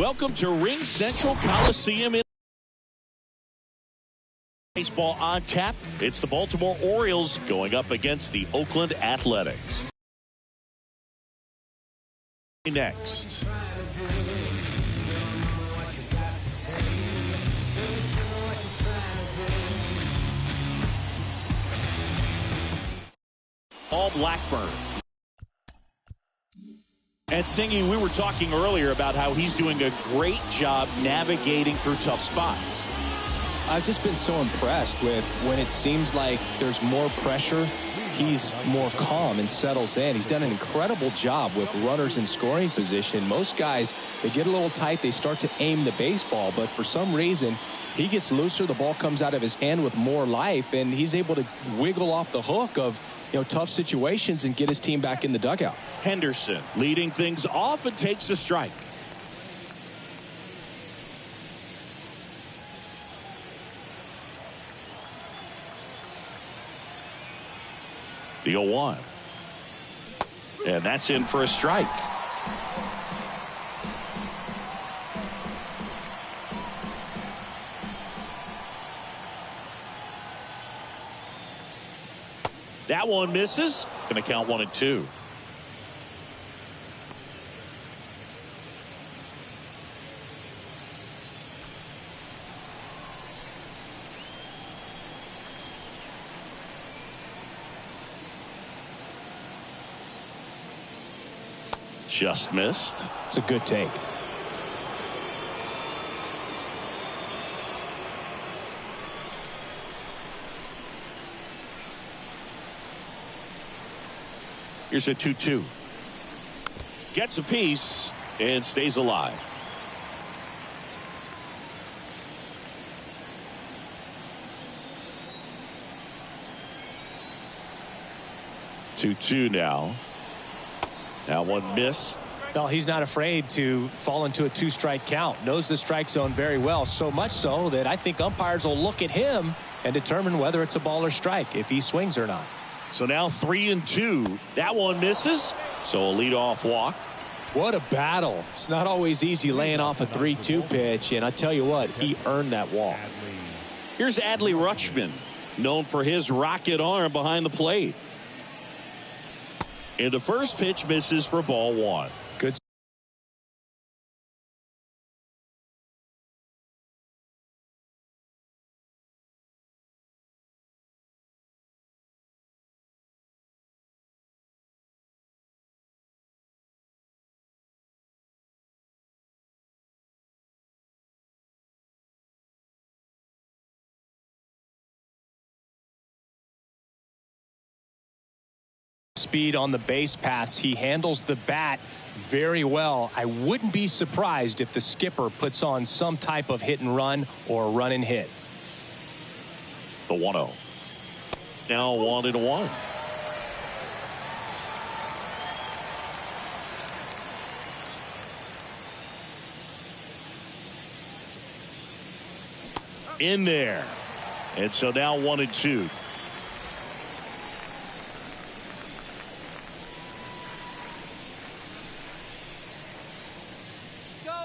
Welcome to Ring Central Coliseum in baseball on tap. It's the Baltimore Orioles going up against the Oakland Athletics. Next. Paul Blackburn. And Singy, we were talking earlier about how he's doing a great job navigating through tough spots. I've just been so impressed with when it seems like there's more pressure, he's more calm and settles in. He's done an incredible job with runners in scoring position. Most guys, they get a little tight, they start to aim the baseball, but for some reason, he gets looser, the ball comes out of his hand with more life, and he's able to wiggle off the hook of tough situations and get his team back in the dugout. Henderson leading things off and takes a strike. The 0-1. And that's in for a strike. That one misses. Going to count 1-2. Just missed. It's a good take. Here's a 2-2. Gets a piece and stays alive. Two now. That one missed. Well, he's not afraid to fall into a two-strike count. Knows the strike zone very well, so much so that I think umpires will look at him and determine whether it's a ball or strike, if he swings or not. So now 3-2. That one misses. So a leadoff walk. What a battle. It's not always easy laying off a 3-2 pitch, and I tell you what, he earned that walk. Here's Adley Rutschman, known for his rocket arm behind the plate. And the first pitch misses for ball one. Good. Speed on the base paths. He handles the bat very well. I wouldn't be surprised if the skipper puts on some type of hit and run or run and hit. The 1-0. Now 1-1. In there. And so now 1-2.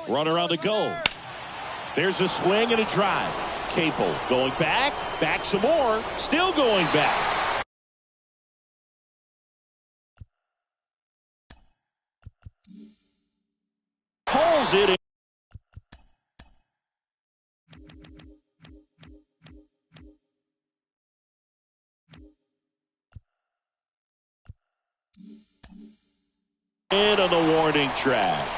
Runner on the go. There's a swing and a drive. Capel going back some more, still going back. Pulls it in. And on the warning track.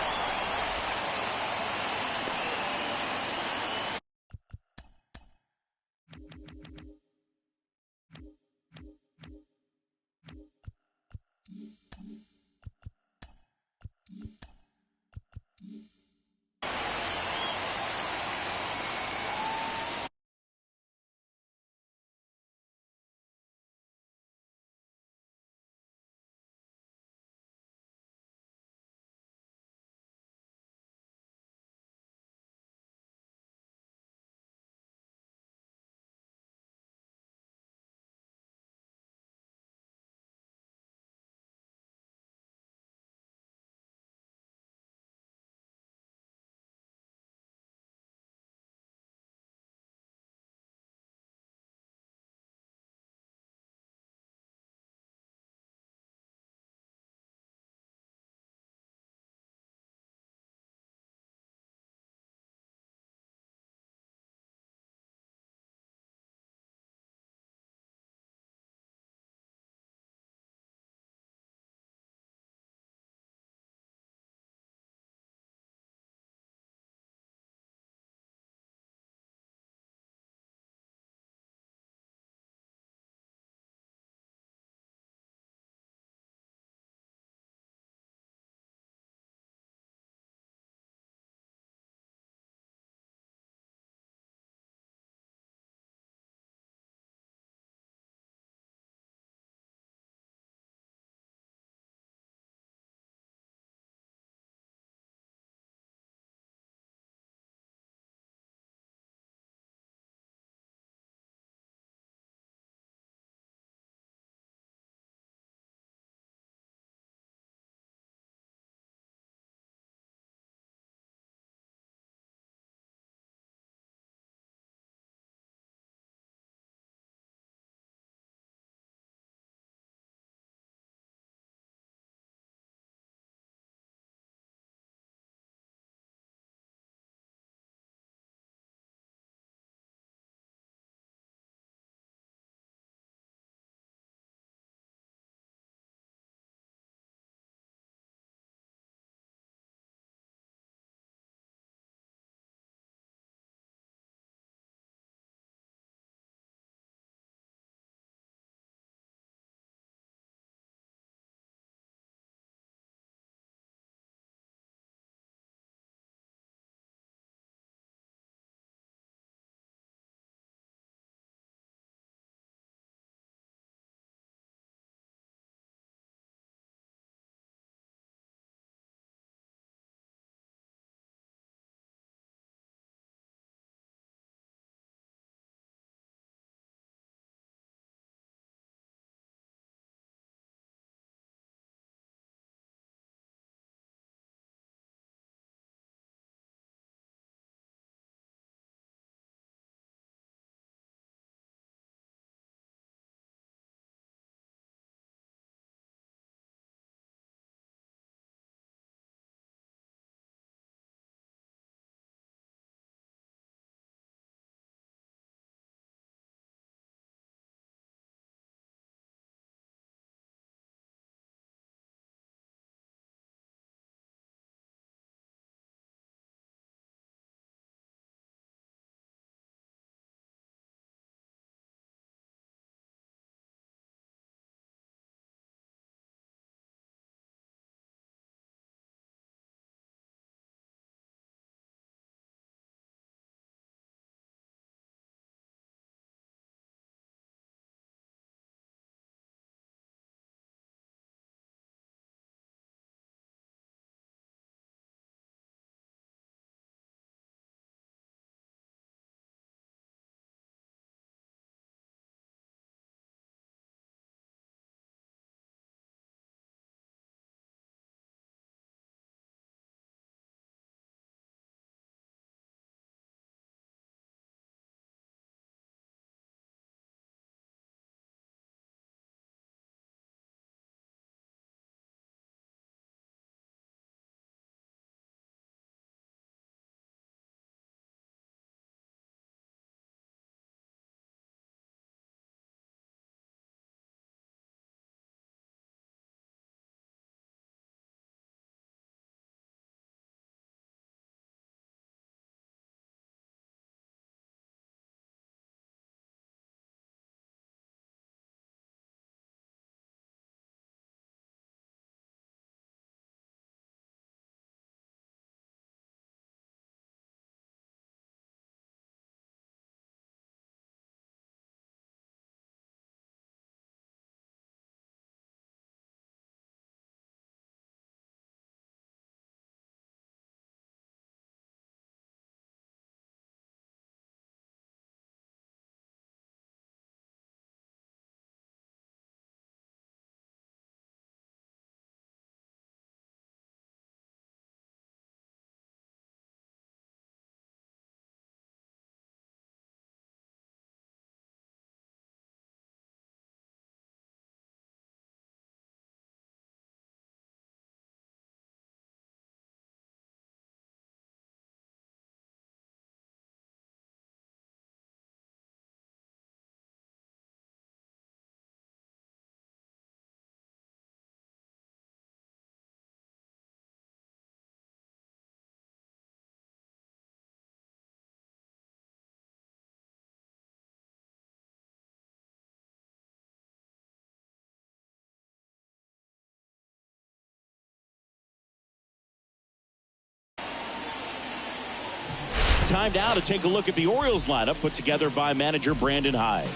Time now to take a look at the Orioles lineup put together by manager Brandon Hyde.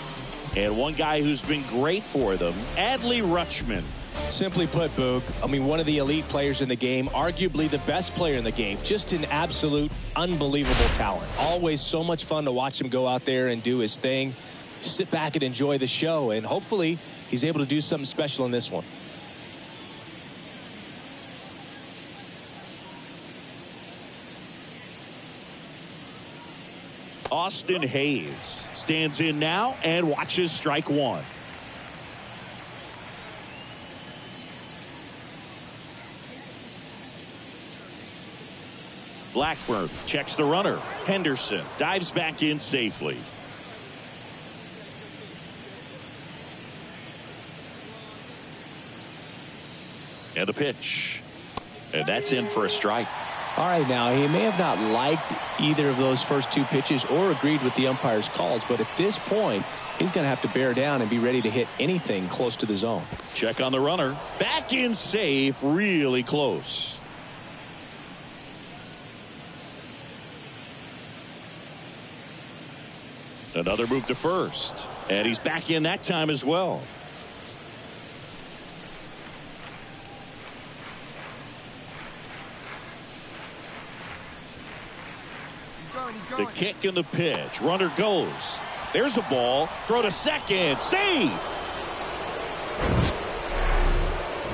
And one guy who's been great for them, Adley Rutschman. Simply put, Boog, I mean, one of the elite players in the game, arguably the best player in the game. Just an absolute unbelievable talent. Always so much fun to watch him go out there and do his thing. Sit back and enjoy the show, and hopefully he's able to do something special in this one. Austin Hayes stands in now and watches strike one. Blackburn checks the runner. Henderson dives back in safely. And a pitch. And that's in for a strike. All right, now, he may have not liked either of those first two pitches or agreed with the umpire's calls, but at this point, he's going to have to bear down and be ready to hit anything close to the zone. Check on the runner. Back in safe, really close. Another move to first. And he's back in that time as well. The kick and the pitch. Runner goes. There's a ball. Throw to second. Save.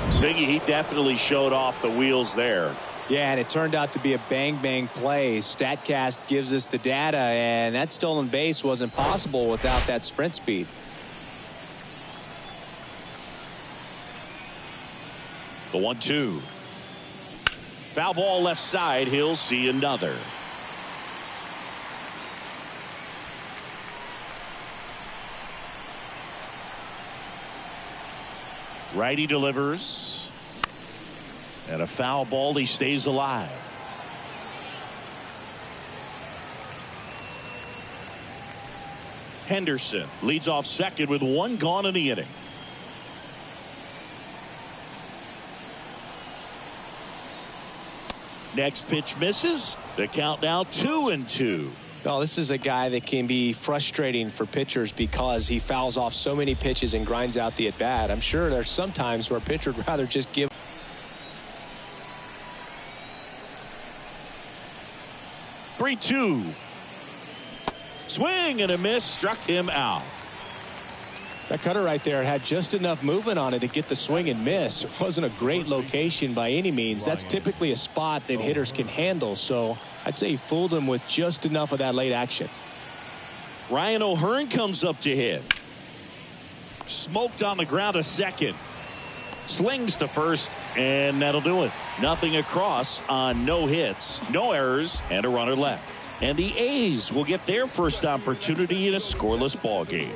Siggy, he definitely showed off the wheels there. Yeah, and it turned out to be a bang-bang play. StatCast gives us the data, and that stolen base wasn't possible without that sprint speed. The 1-2. Foul ball left side. He'll see another. Righty delivers. And a foul ball. He stays alive. Henderson leads off second with one gone in the inning. Next pitch misses. The count now 2-2. Oh, this is a guy that can be frustrating for pitchers because he fouls off so many pitches and grinds out the at-bat. I'm sure there's some times where a pitcher would rather just give. 3-2. Swing and a miss. Struck him out. That cutter right there had just enough movement on it to get the swing and miss. It wasn't a great location by any means. That's typically a spot that hitters can handle. So I'd say he fooled him with just enough of that late action. Ryan O'Hearn comes up to hit. Smoked on the ground to second. Slings to first, and that'll do it. Nothing across on no hits, no errors, and a runner left. And the A's will get their first opportunity in a scoreless ball game.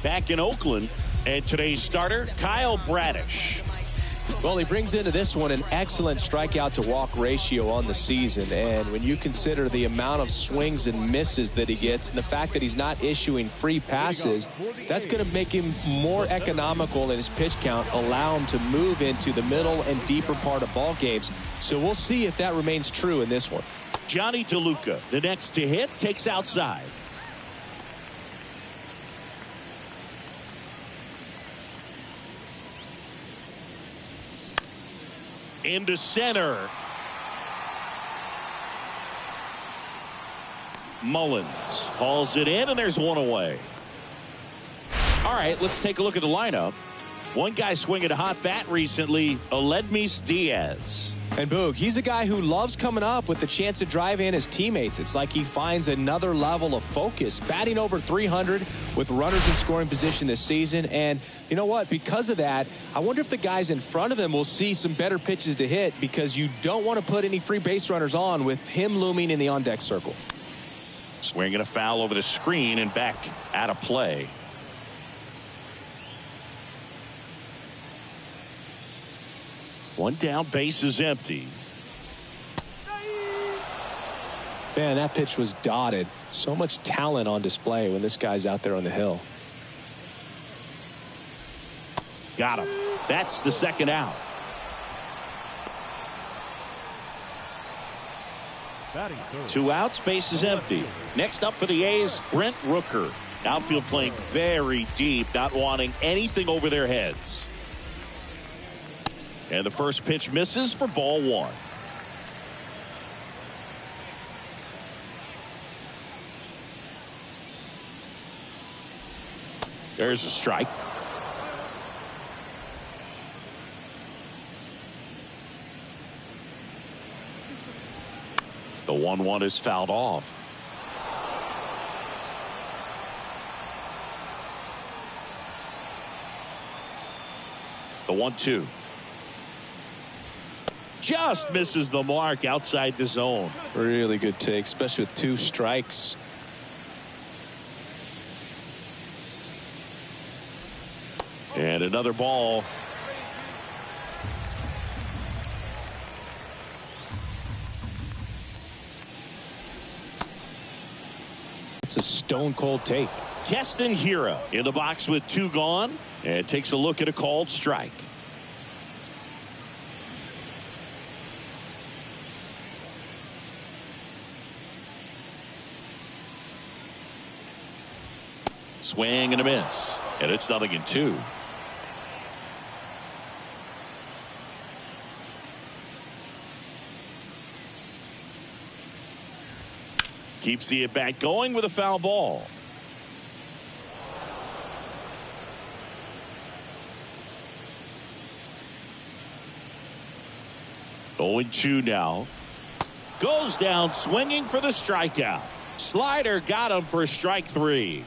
Back in Oakland, and today's starter, Kyle Bradish. Well, he brings into this one an excellent strikeout to walk ratio on the season. And when you consider the amount of swings and misses that he gets and the fact that he's not issuing free passes, that's going to make him more economical in his pitch count, allow him to move into the middle and deeper part of ball games. So we'll see if that remains true in this one. Johnny DeLuca, the next to hit, takes outside. Into center. Mullins hauls it in, and there's one away. All right, let's take a look at the lineup. One guy swinging a hot bat recently, Aledmys Diaz. And Boog, he's a guy who loves coming up with the chance to drive in his teammates. It's like he finds another level of focus. Batting over 300 with runners in scoring position this season. And you know what? Because of that, I wonder if the guys in front of him will see some better pitches to hit, because you don't want to put any free base runners on with him looming in the on-deck circle. Swinging a foul over the screen and back out of play. One down, base is empty. Man, that pitch was dotted. So much talent on display when this guy's out there on the hill. Got him. That's the second out. 2 outs, base is empty. Next up for the A's, Brent Rooker. Outfield playing very deep, not wanting anything over their heads. And the first pitch misses for ball 1. There's a strike. The 1-1 is fouled off. The 1-2. Just misses the mark outside the zone. Really good take, especially with 2 strikes. And another ball. It's a stone cold take. Keston Hiura in the box with 2 gone and takes a look at a called strike. Swing and a miss, and it's 0-2. Keeps the at-bat going with a foul ball. Going 2 now. Goes down swinging for the strikeout. Slider got him for strike 3.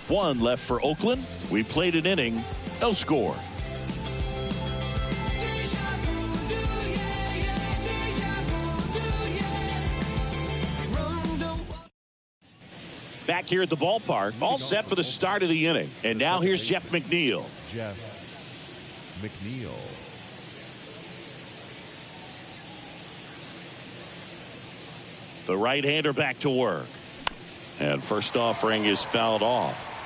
1 left for Oakland. We played an inning. No score. Back here at the ballpark, all set for the start of the inning. And now here's Jeff McNeil. Jeff McNeil. The right-hander back to work. And first offering is fouled off.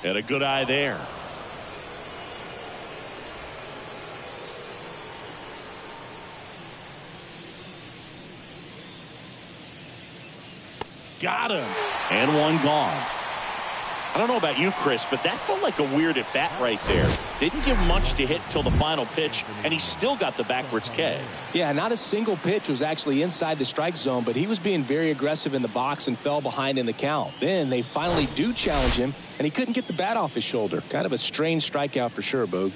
And a good eye there. Got him. And 1 gone. I don't know about you, Chris, but that felt like a weird at bat right there. Didn't give much to hit till the final pitch, and he still got the backwards K. Yeah, not a single pitch was actually inside the strike zone, but he was being very aggressive in the box and fell behind in the count. Then they finally do challenge him, and he couldn't get the bat off his shoulder. Kind of a strange strikeout for sure, Boog.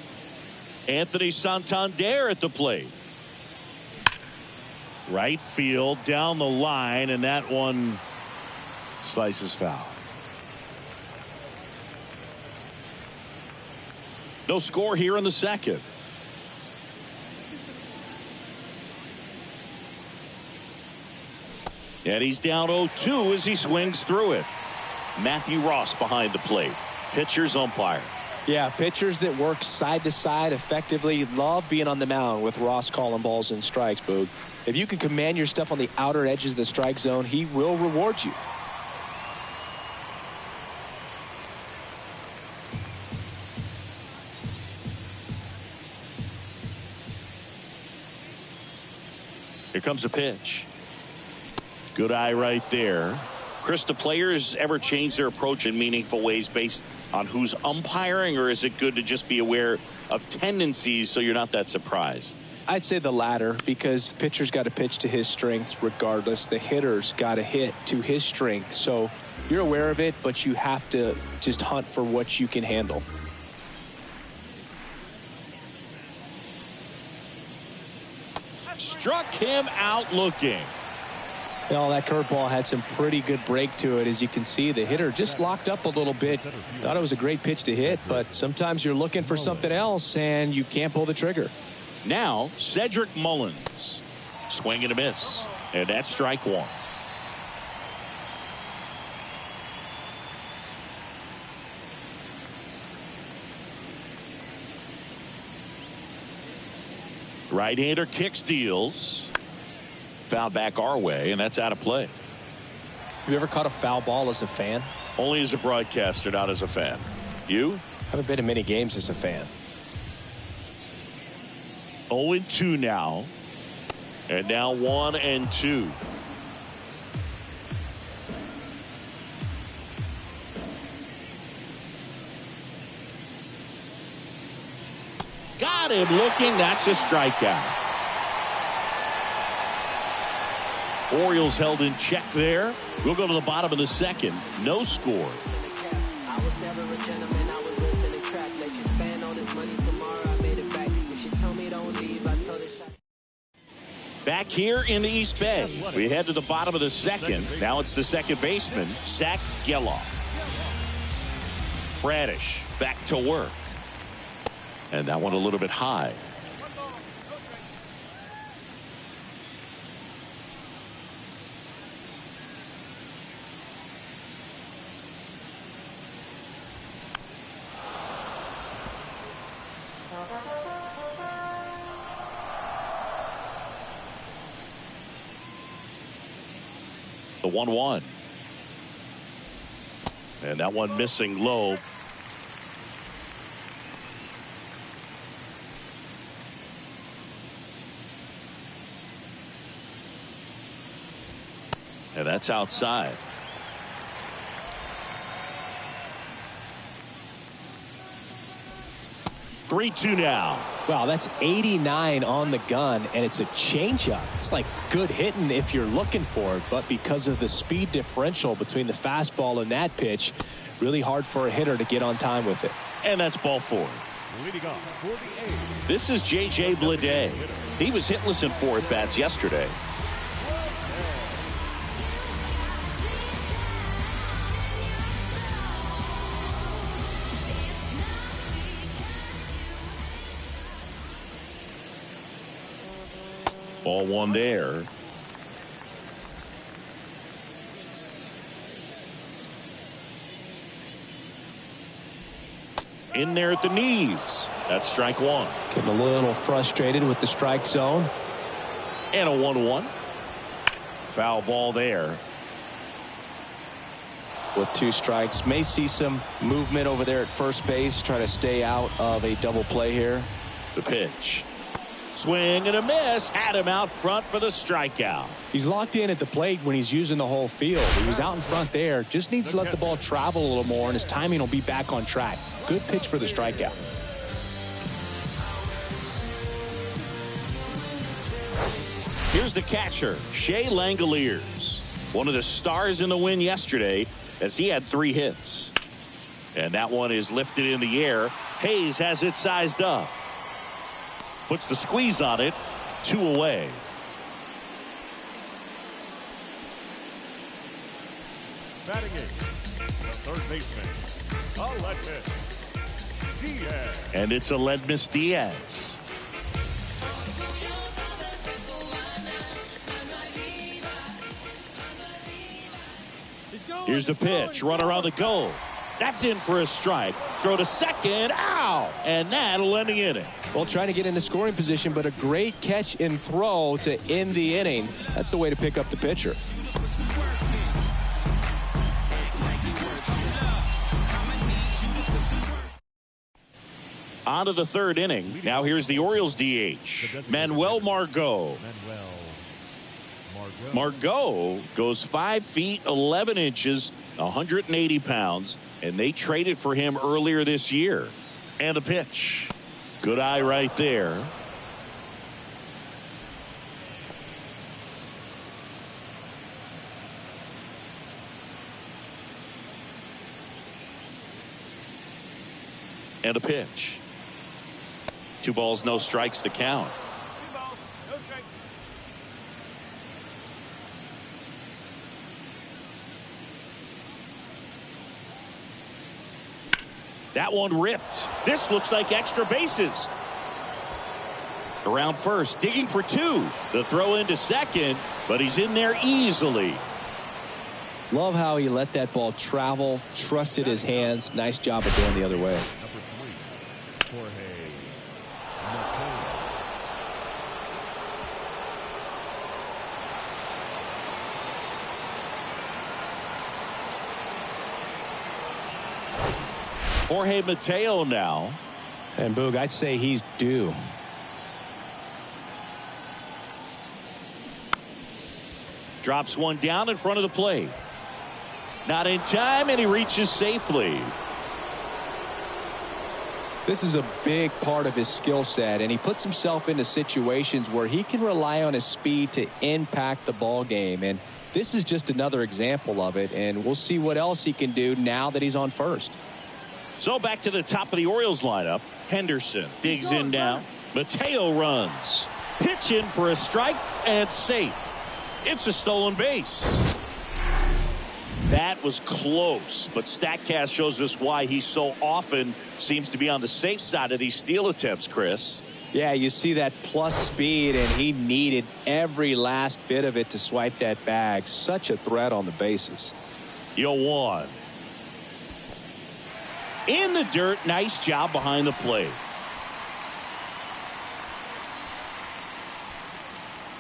Anthony Santander at the plate. Right field down the line, and that one slices foul. No score here in the second. And he's down 0-2 as he swings through it. Matthew Ross behind the plate. Pitcher's umpire. Yeah, pitchers that work side to side effectively love being on the mound with Ross calling balls and strikes, Boog. If you can command your stuff on the outer edges of the strike zone, he will reward you. Here comes a pitch. Good eye right there. Chris, do players ever change their approach in meaningful ways based on who's umpiring, or is it good to just be aware of tendencies so you're not that surprised? I'd say the latter, because the pitcher's got to pitch to his strengths regardless. The hitter's got to hit to his strength. So you're aware of it, but you have to just hunt for what you can handle. Struck him out looking. Well, that curveball had some pretty good break to it. As you can see, the hitter just locked up a little bit. Thought it was a great pitch to hit, but sometimes you're looking for something else and you can't pull the trigger. Now, Cedric Mullins. Swing and a miss. And that's strike 1. Right-hander kicks, deals. Foul back our way, and that's out of play. Have you ever caught a foul ball as a fan? Only as a broadcaster, not as a fan. You? Haven't been to many games as a fan. 0-2 now. And now 1-2. Got him looking. That's a strikeout. Orioles held in check there. We'll go to the bottom of the second. No score. I was never a gentleman. I was listening to trap. Let you spend all this money tomorrow. I made it back. If she told me don't leave, I told her shut. Back here in the East Bay, we head to the bottom of the second. Now it's the second baseman, Zach Geloff. Bradish back to work. And that one a little bit high. The 1-1. And that one missing low. And that's outside. Three-two now. Wow, that's 89 on the gun, and it's a changeup. It's like good hitting if you're looking for it, but because of the speed differential between the fastball and that pitch, really hard for a hitter to get on time with it. And that's ball four. Leading off for the A's. This is J.J. Bleday. He was hitless in 4 at-bats yesterday. Ball one there. In there at the knees. That's strike one. Getting a little frustrated with the strike zone. And a 1-1. Foul ball there. With 2 strikes. May see some movement over there at first base. Try to stay out of a double play here. The pitch. Swing and a miss. Had him out front for the strikeout. He's locked in at the plate when he's using the whole field. He was out in front there. Just needs to let the ball travel a little more, and his timing will be back on track. Good pitch for the strikeout. Here's the catcher, Shea Langoliers. One of the stars in the win yesterday as he had 3 hits. And that one is lifted in the air. Hayes has it sized up. Puts the squeeze on it. 2 away. Batting in, the third baseman, Aledmys Diaz. And it's Aledmys Diaz. Here's the pitch. Runner on the goal. That's in for a strike. Throw to second. Ow! And that'll end the inning. Well, trying to get into scoring position, but a great catch and throw to end the inning. That's the way to pick up the pitcher. On to the 3rd inning. Now here's the Orioles DH, Manuel Margot. Margot goes 5 feet 11 inches, 180 pounds, and they traded for him earlier this year. And the pitch. Good eye right there. And a pitch. 2 balls, no strikes to count. That one ripped. This looks like extra bases. Around first, digging for 2. The throw into second, but he's in there easily. Love how he let that ball travel, trusted his hands. Nice job of going the other way. Number 3, Jorge Mateo. Jorge Mateo now. And Boog, I'd say he's due. Drops one down in front of the plate. Not in time, and he reaches safely. This is a big part of his skill set, and he puts himself into situations where he can rely on his speed to impact the ball game. And this is just another example of it, and we'll see what else he can do now that he's on first. So back to the top of the Orioles lineup. Henderson digs in now. Mateo runs. Pitch in for a strike and safe. It's a stolen base. That was close, but StatCast shows us why he so often seems to be on the safe side of these steal attempts, Chris. Yeah, you see that plus speed, and he needed every last bit of it to swipe that bag. Such a threat on the bases. 0-1. In the dirt, nice job behind the plate.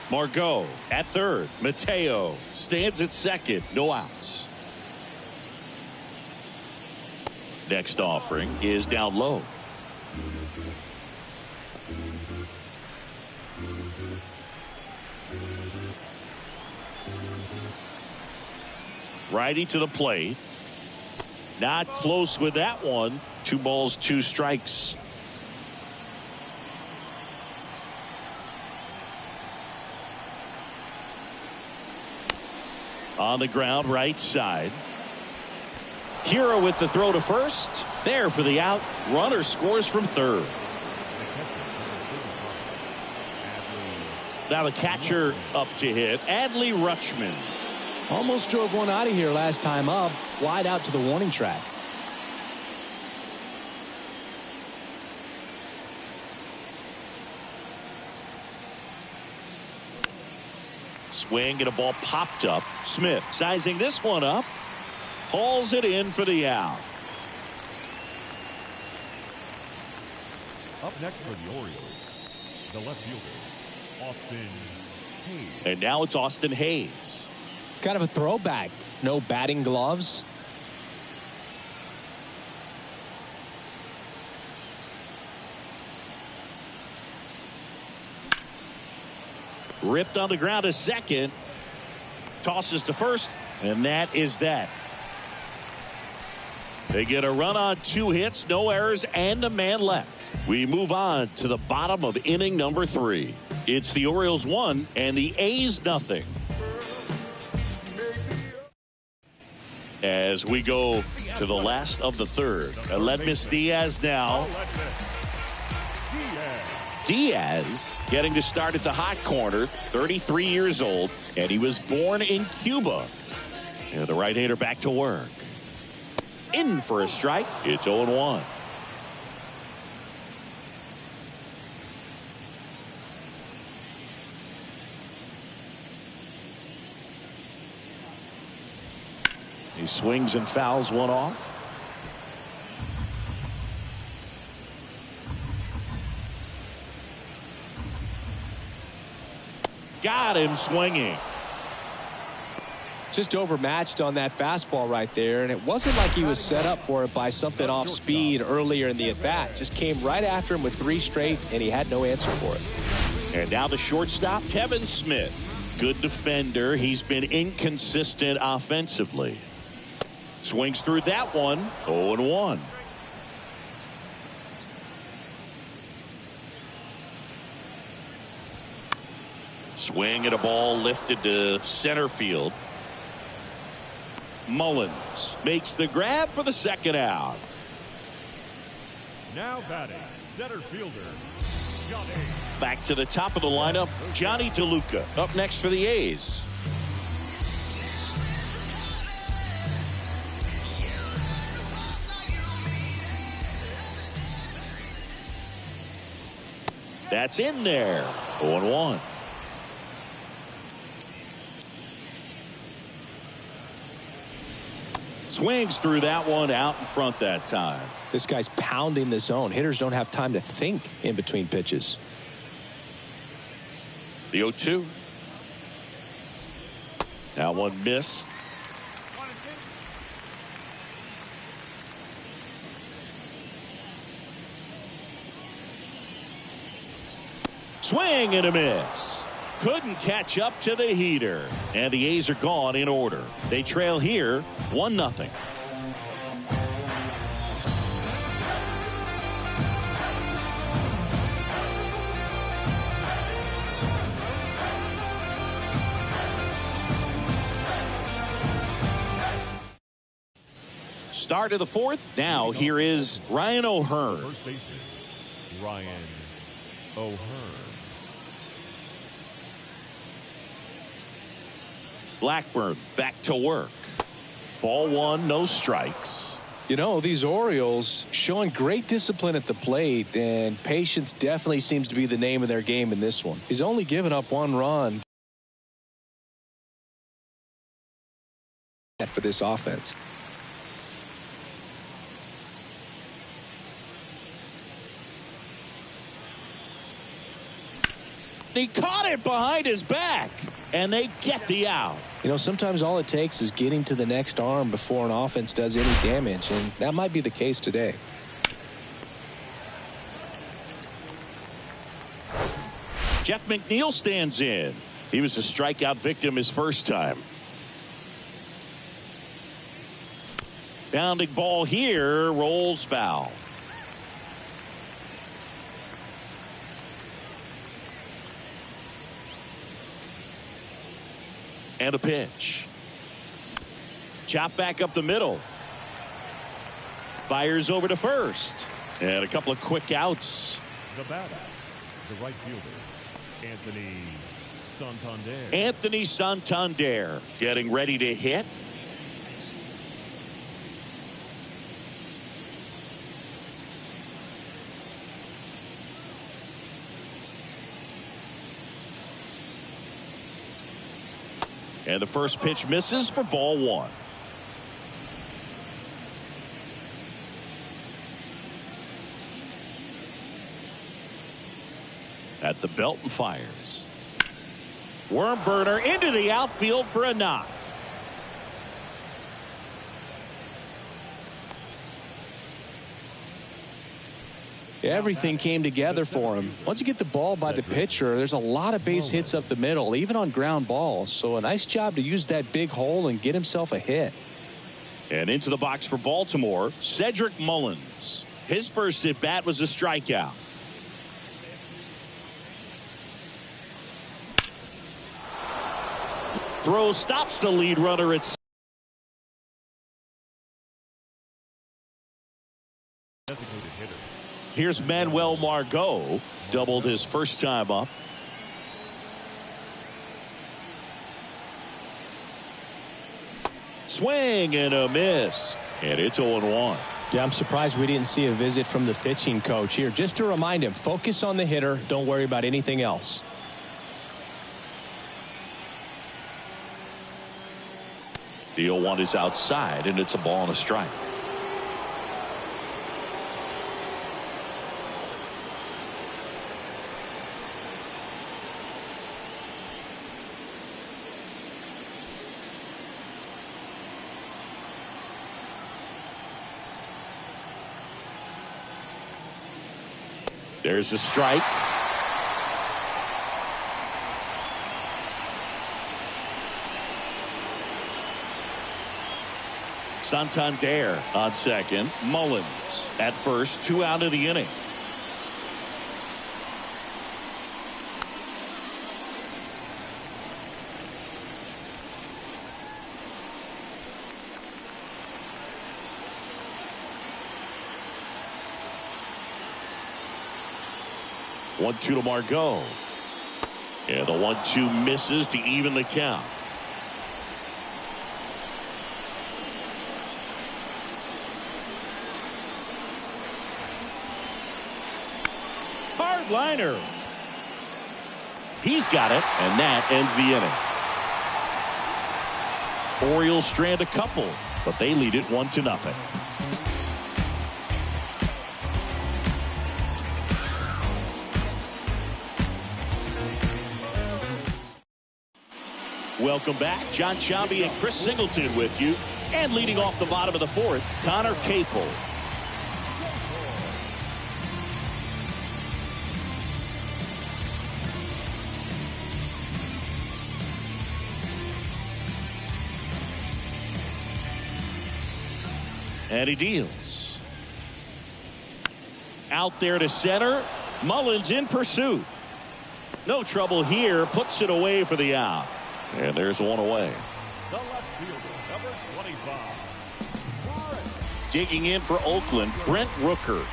Margot at third. Mateo stands at second. No outs. Next offering is down low. Righty to the plate. Not close with that one. 2 balls, 2 strikes. On the ground, right side. Hero with the throw to first. There for the out. Runner scores from third. Now the catcher up to hit. Adley Rutschman. Almost drove one out of here last time up. Wide out to the warning track. Swing and a ball popped up. Smith sizing this one up. Hauls it in for the out. Up next for the Orioles, the left fielder, Austin Hayes. And now it's Austin Hayes. Kind of a throwback. No batting gloves. Ripped on the ground to second. Tosses to first, and that is that. They get a run on 2 hits, no errors, and a man left. We move on to the bottom of inning number 3. It's the Orioles 1 and the A's nothing. As we go to the last of the third. Aledmys Diaz now. Diaz getting to start at the hot corner, 33 years old, and he was born in Cuba. And the right-hander back to work. In for a strike. It's 0-1. He swings and fouls one off. Got him swinging. Just overmatched on that fastball right there, and it wasn't like he was set up for it by something off speed earlier in the at-bat. Just came right after him with 3 straight, and he had no answer for it. And now the shortstop, Kevin Smith. Good defender. He's been inconsistent offensively. Swings through that one. 0-1. Swing and a ball lifted to center field. Mullins makes the grab for the second out. Now batting, center fielder, Johnny. Back to the top of the lineup, Johnny DeLuca up next for the A's. That's in there. 0-1. Swings through that one, out in front that time. This guy's pounding the zone. Hitters don't have time to think in between pitches. The 0-2. Now one missed. Swing and a miss. Couldn't catch up to the heater. And the A's are gone in order. They trail here 1-0. Start of the fourth. Now here is Ryan O'Hearn. First baseman, Ryan O'Hearn. Blackburn back to work. Ball one, no strikes. You know, these Orioles showing great discipline at the plate, and patience definitely seems to be the name of their game in this one. He's only given up 1 run for this offense. He caught it behind his back, and they get the out. You know, sometimes all it takes is getting to the next arm before an offense does any damage, and that might be the case today. Jeff McNeil stands in. He was a strikeout victim his first time. Bounding ball here, rolls foul. And a pitch. Chop back up the middle. Fires over to first. And a couple of quick outs. The batter, the right fielder, Anthony Santander. Anthony Santander getting ready to hit. And the first pitch misses for ball one. At the belt and fires. Worm burner into the outfield for a knock. Everything came together for him. Once you get the ball by the pitcher, there's a lot of base hits up the middle, even on ground balls. So a nice job to use that big hole and get himself a hit. And into the box for Baltimore, Cedric Mullins. His first at bat was a strikeout. Throw stops the lead runner at Designated hitter. Here's Manuel Margot, doubled his first time up. Swing and a miss, and it's 0-1. Yeah, I'm surprised we didn't see a visit from the pitching coach here. Just to remind him, focus on the hitter. Don't worry about anything else. The 0-1 is outside, and it's a ball and a strike. There's the strike. Santander on second. Mullins at first. 2 out of the inning. One-two to Margot. And the 1-2 misses to even the count. Hard liner. He's got it, and that ends the inning. Orioles strand a couple, but they lead it 1-0. Welcome back. John Sciambi and Chris Singleton with you. And leading off the bottom of the fourth, Connor Capel. And he deals. Out there to center. Mullins in pursuit. No trouble here. Puts it away for the out. And there's one away. The left fielder, number 25. Digging in for Oakland, Brent Rooker.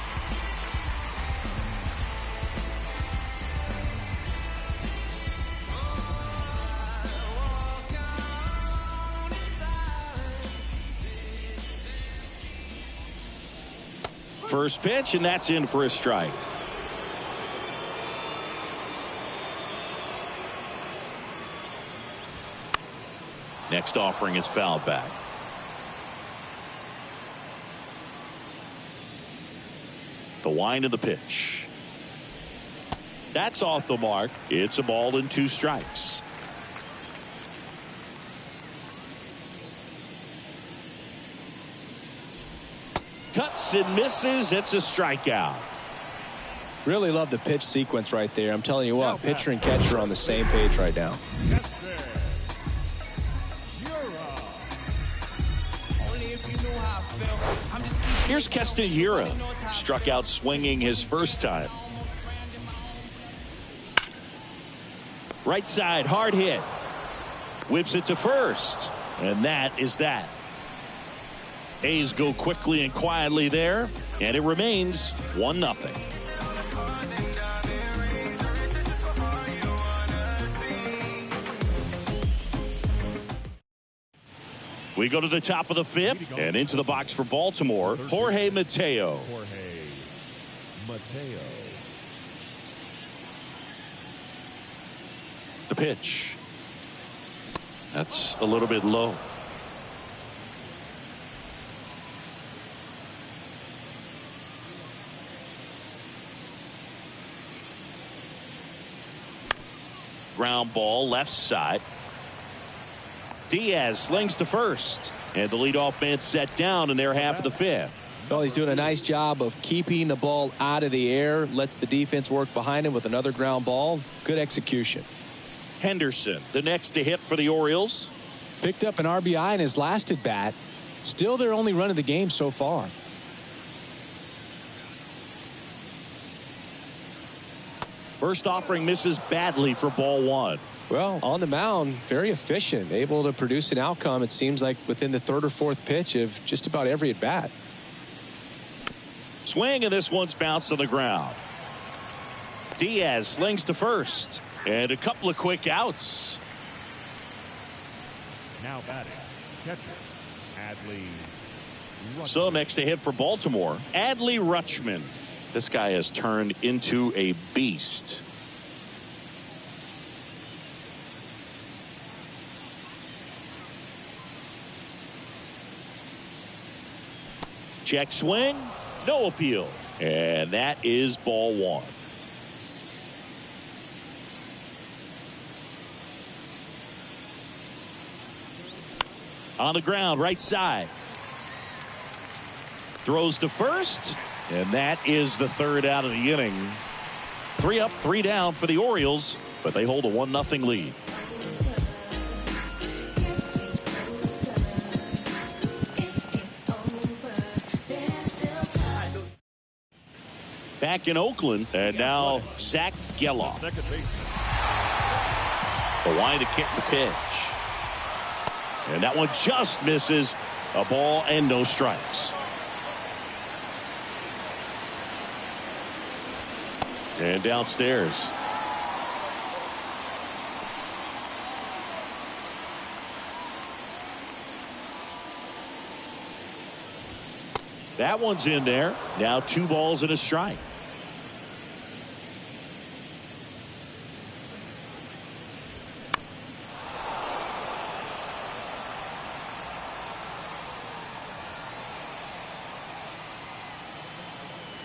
First pitch, and that's in for a strike. Next offering is fouled back. The wind of the pitch. That's off the mark. It's a ball and 2 strikes. Cuts and misses. It's a strikeout. Really love the pitch sequence right there. I'm telling you what, pitcher and catcher are on the same page right now. Here's Keston Hiura. Struck out swinging his first time. Right side, hard hit. Whips it to first. And that is that. A's go quickly and quietly there. And it remains 1-0. We go to the top of the 5th and into the box for Baltimore. Jorge Mateo. The pitch. That's a little bit low. Ground ball left side. Diaz slings to first, and the leadoff man set down in their half of the 5th. Well, he's doing a nice job of keeping the ball out of the air, lets the defense work behind him with another ground ball. Good execution. Henderson, the next to hit for the Orioles. Picked up an RBI in his last at bat. Still their only run of the game so far. First offering misses badly for ball 1. Well, on the mound, very efficient, able to produce an outcome, it seems like, within the 3rd or 4th pitch of just about every at bat. Swing, and this one's bounced on the ground. Diaz slings to first, and a couple of quick outs. Now batting, catcher, Adley Rutschman. So next to hit for Baltimore, Adley Rutschman. This guy has turned into a beast. Check swing, no appeal. And that is ball 1. On the ground, right side. Throws to first, and that is the 3rd out of the inning. 3 up, 3 down for the Orioles, but they hold a 1-0 lead. Back in Oakland, and now Zach Geloff. Second base. The line to kick the pitch. And that one just misses. A ball and no strikes. And downstairs. That one's in there. Now 2 balls and a strike.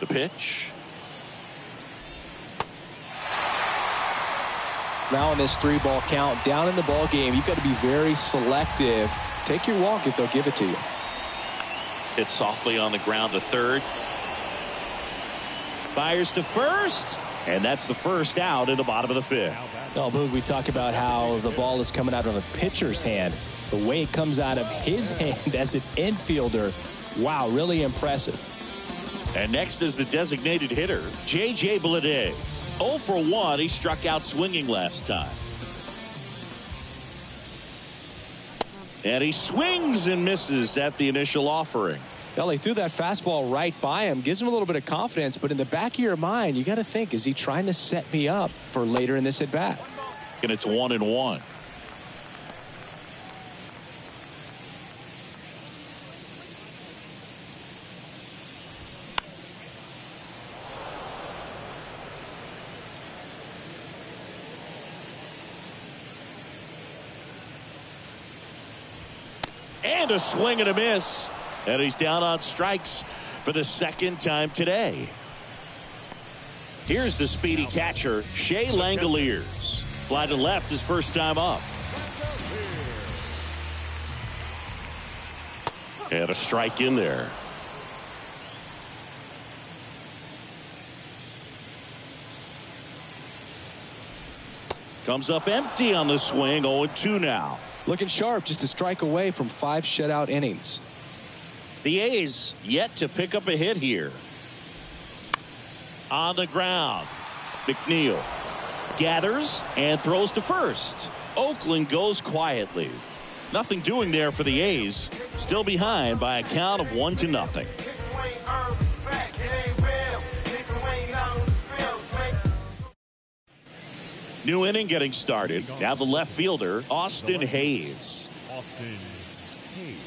The pitch. Now in this 3-ball count, down in the ball game, you've got to be very selective. Take your walk if they'll give it to you. Hit softly on the ground to third. Fires to first. And that's the first out in the bottom of the 5th. Oh, Boog, we talk about how the ball is coming out of a pitcher's hand. The way it comes out of his hand as an infielder, Wow, really impressive. And next is the designated hitter, J.J. Bleday. 0 for 1. He struck out swinging last time. And he swings and misses at the initial offering. Well, he threw that fastball right by him. Gives him a little bit of confidence. But in the back of your mind, you got to think, is he trying to set me up for later in this at bat? And it's 1-1. And a swing and a miss. And he's down on strikes for the second time today. Here's the speedy catcher, Shea Langoliers. Fly to left his first time up. And a strike in there. Comes up empty on the swing. 0-2 now. Looking sharp, just a strike away from 5 shutout innings. The A's yet to pick up a hit here. On the ground, McNeil gathers and throws to first. Oakland goes quietly. Nothing doing there for the A's. Still behind by a count of 1-0. New inning getting started. Now the left fielder, Austin Hayes. Austin Hayes.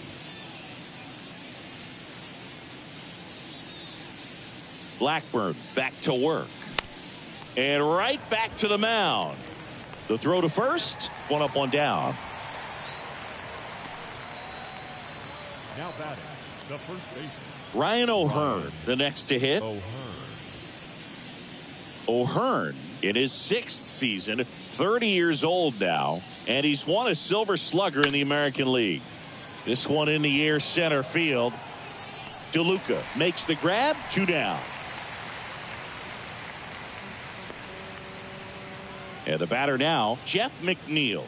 Blackburn back to work. And right back to the mound. The throw to first. 1 up, 1 down. Now batting, the first baseman, Ryan O'Hearn, the next to hit. O'Hearn in his 6th season, 30 years old now, and he's won a Silver Slugger in the American League. This one in the air center field. DeLuca makes the grab. 2 down. And the batter now, Jeff McNeil.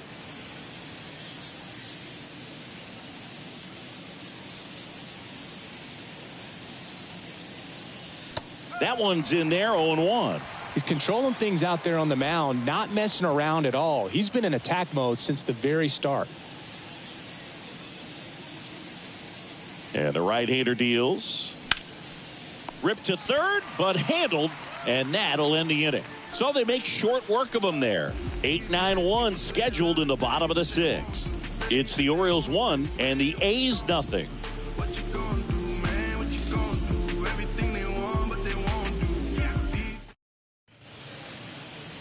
That one's in there. 0-1. He's controlling things out there on the mound, not messing around at all. He's been in attack mode since the very start. And the right-hander deals. Ripped to third, but handled, and that'll end the inning. So they make short work of him there. 8-9-1 scheduled in the bottom of the 6th. It's the Orioles 1 and the A's nothing.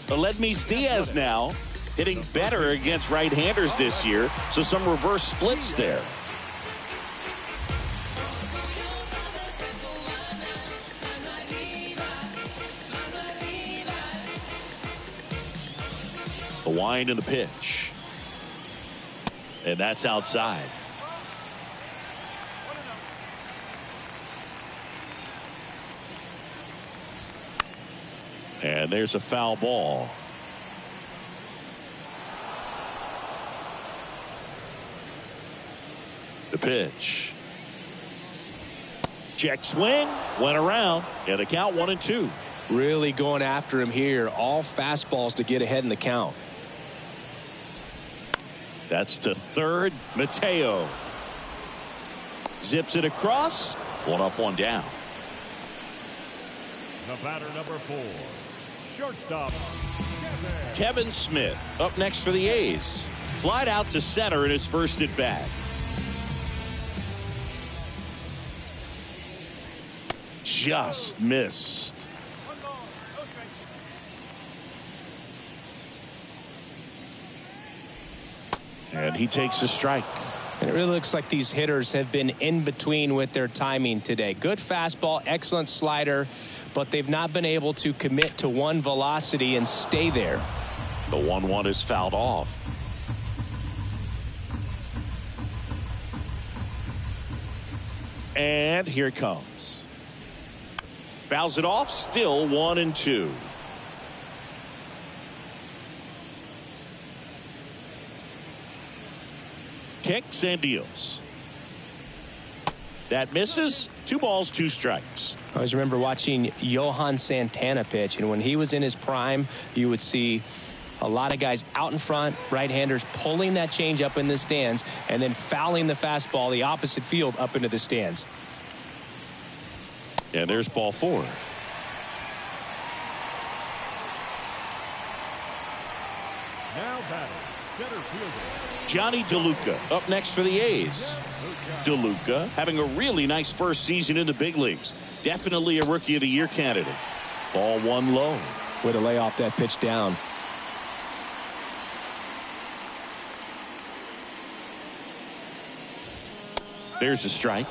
Aledmys Diaz now hitting better against right-handers this year, so some reverse splits there. The wind and the pitch. And that's outside. And there's a foul ball. The pitch. Check swing. Went around. And the count 1-2. Really going after him here. All fastballs to get ahead in the count. That's to third. Mateo zips it across. 1 up, 1 down. the batter number 4, shortstop, Kevin Smith up next for the A's. Flied out to center in his first at bat. Just missed. And he takes a strike. And it really looks like these hitters have been in between with their timing today. Good fastball, excellent slider, but they've not been able to commit to one velocity and stay there. The 1-1 is fouled off. And here it comes. Fouls it off, still 1-2. Kicks and deals. That misses. 2 balls, 2 strikes. I always remember watching Johan Santana pitch, and when he was in his prime, you would see a lot of guys out in front, right-handers pulling that change up in the stands and then fouling the fastball the opposite field up into the stands. And there's ball 4. Now batting, center fielder Johnny DeLuca up next for the A's. DeLuca having a really nice first season in the big leagues. Definitely a Rookie of the Year candidate. Ball 1 low. Way to lay off that pitch down. There's a strike.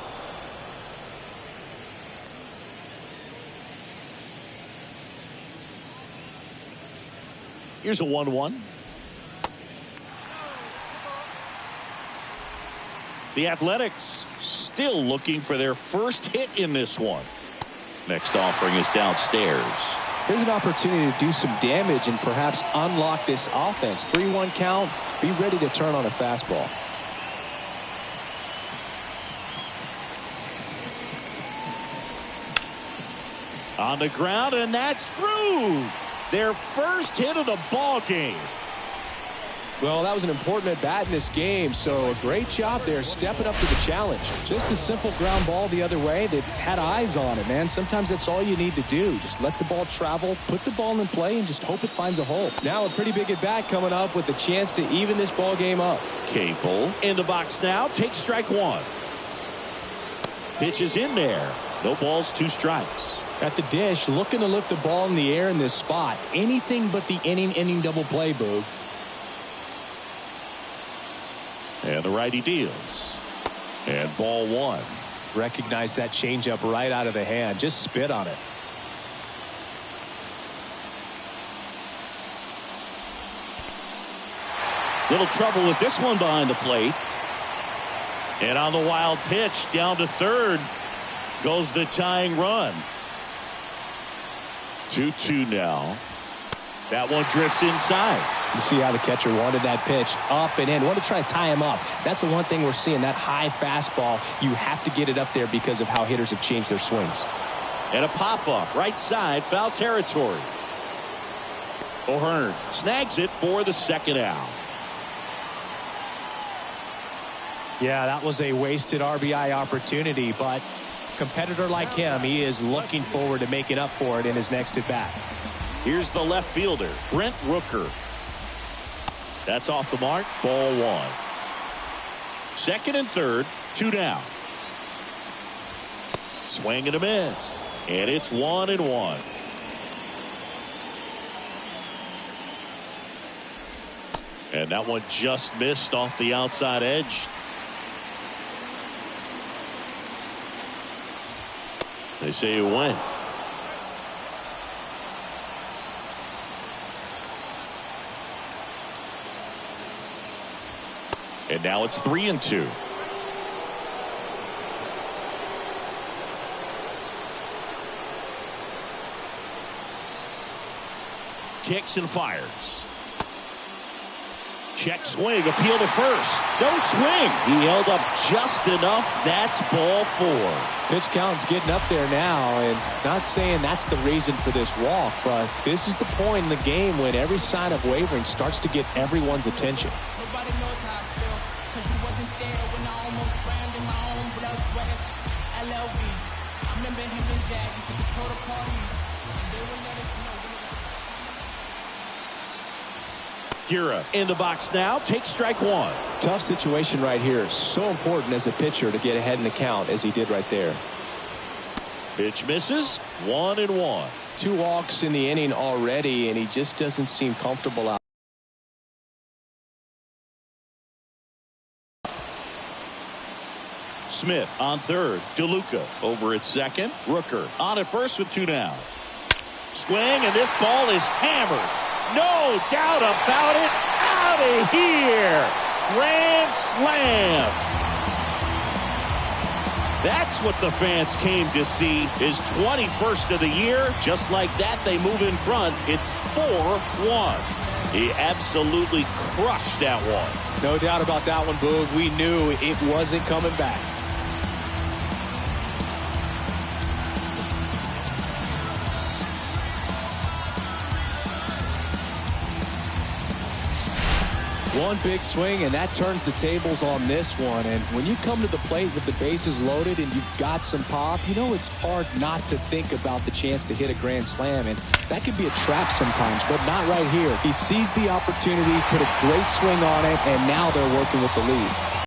Here's a 1-1. The Athletics still looking for their first hit in this one. Next offering is downstairs. Here's an opportunity to do some damage and perhaps unlock this offense. 3-1 count. Be ready to turn on a fastball. On the ground, and that's through. Their first hit of the ball game. Well, that was an important at-bat in this game, so a great job there stepping up to the challenge. Just a simple ground ball the other way that had eyes on it, man. Sometimes that's all you need to do. Just let the ball travel, put the ball in play, and just hope it finds a hole. Now a pretty big at-bat coming up with a chance to even this ball game up. Cable in the box now. Takes strike 1. Pitch is in there. No balls, 2 strikes. At the dish, looking to lift the ball in the air in this spot. Anything but the inning double play, Boog. And the righty deals. And ball 1. Recognize that changeup right out of the hand. Just spit on it. Little trouble with this one behind the plate. And on the wild pitch down to third goes the tying run. 2-2 now. That one drifts inside. You see how the catcher wanted that pitch up and in. Want to try to tie him up. That's the one thing we're seeing. That high fastball, you have to get it up there because of how hitters have changed their swings. And a pop-up right side, foul territory. O'Hearn snags it for the second out. Yeah, that was a wasted RBI opportunity, but competitor like him, he is looking forward to making up for it in his next at-bat. Here's the left fielder, Brent Rooker. That's off the mark, ball 1. Second and third, 2 down. Swing and a miss. And it's 1-1. And that one just missed off the outside edge. They say it went. And now it's 3-2. Kicks and fires. Check swing, appeal to first. No swing. He held up just enough. That's ball 4. Pitch count's getting up there now, and not saying that's the reason for this walk, but this is the point in the game when every sign of wavering starts to get everyone's attention. Nobody knows how I feel, 'cause you wasn't there when I almost drowned in my own blood, sweat. LLV. I remember him and Jack used to control the parties, and they would let us know. Gura in the box now, takes strike 1. Tough situation right here. So important as a pitcher to get ahead in the count as he did right there. Pitch misses, 1-1. 2 walks in the inning already, and he just doesn't seem comfortable out. Smith on third. DeLuca over at second. Rooker on at first with 2 down. Swing, and this ball is hammered. No doubt about it. Out of here. Grand slam. That's what the fans came to see. His 21st of the year. Just like that, they move in front. It's 4-1. He absolutely crushed that one. No doubt about that one, Boog. We knew it wasn't coming back. One big swing, and that turns the tables on this one. And when you come to the plate with the bases loaded and you've got some pop, you know it's hard not to think about the chance to hit a grand slam. And that could be a trap sometimes, but not right here. He sees the opportunity, put a great swing on it, and now they're working with the lead.